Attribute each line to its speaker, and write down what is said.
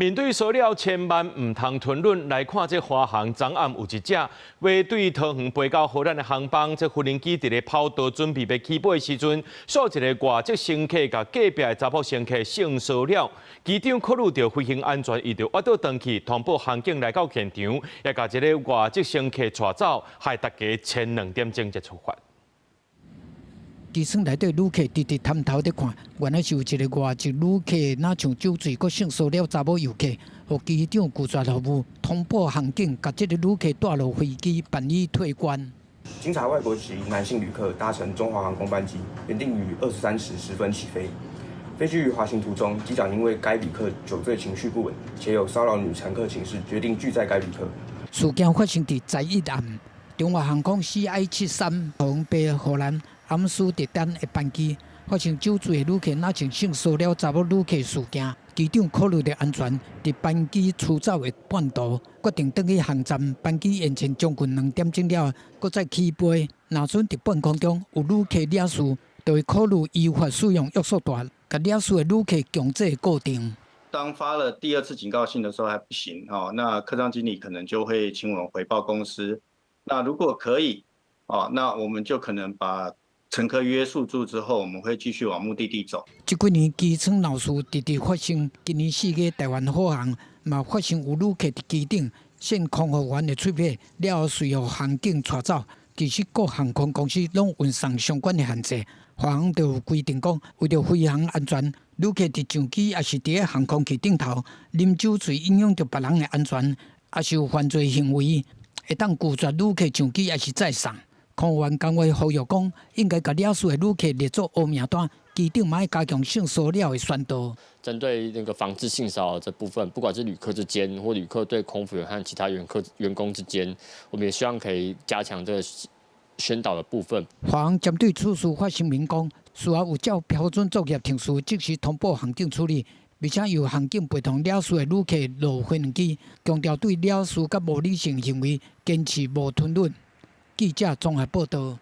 Speaker 1: 面對塑料，千萬唔通吞忍。來看這華航昨暗有一隻為對桃園飛到荷蘭的航班，這無人機佇咧跑道準備要起飛的時陣，數一個外籍乘客甲隔壁的查甫乘客性騷擾，機長考慮到飛行安全，伊就挖倒轉去，通報航警來到現場，也甲這個外籍乘客帶走，害大家前2點鐘才出發。
Speaker 2: 機艙內底旅客直直探頭在看，原來是有一個外籍旅客，哪像酒醉，佮性騷擾查某遊客，互機長拒絕服務，通報航警，甲這個旅客帶落飛機辦理退關。
Speaker 3: 經查外國籍男性旅客搭乘中華航空班機，原定於23時10分起飛。飛機於滑行途中，機長因為該旅客酒醉情緒不穩，且有騷擾女乘客情事，決定拒載該旅客。
Speaker 2: 事件發生在昨一暗，中華航空 CI73 桃園飛荷蘭阿姆斯特丹的班機發生酒醉的旅客哪像性騷擾查某旅客事件，機長考慮到安全，在班機出走的半途，決定轉去航站。班機延前將近2點鐘了，閣再起飛。若準在半空中有旅客惹事，就會考慮依法使用約束帶，甲惹事的旅客強制固定。
Speaker 4: 當發了第2次警告信的時候還不行哦，那客艙經理可能就會請我們回報公司。那如果可以哦，那我們就可能把乘客約束住之後，我們會繼續往目的地走。
Speaker 2: 這幾年機艙鬧事直直發生，今年4月台灣華航嘛發生有旅客佇機頂扇空服員的喙皮，了後隨後航警帶走。其實各航空公司攏運送相關的限制，華航就有規定講，為了飛行安全，旅客佇上機也是佇航空器頂頭啉酒醉，影響到別人的安全，也是有犯罪行為，會當拒絕旅客上機，也是再送。空服員工會呼籲講，應該把惹事的旅客列作黑名單，機長嘛要加強性騷擾的宣導。
Speaker 5: 針對那個防治性騷擾這部分，不管是旅客之間，或旅客對空服員和其他員工之間，我們也希望可以加強這個宣導的部分。
Speaker 2: 華航針對此事發聲明講，事後有照標準作業程序，即時通報航警處理，並且由航警陪同惹事的旅客落飛行機，強調對惹事甲無理性行為堅持無吞忍。記者綜合報道。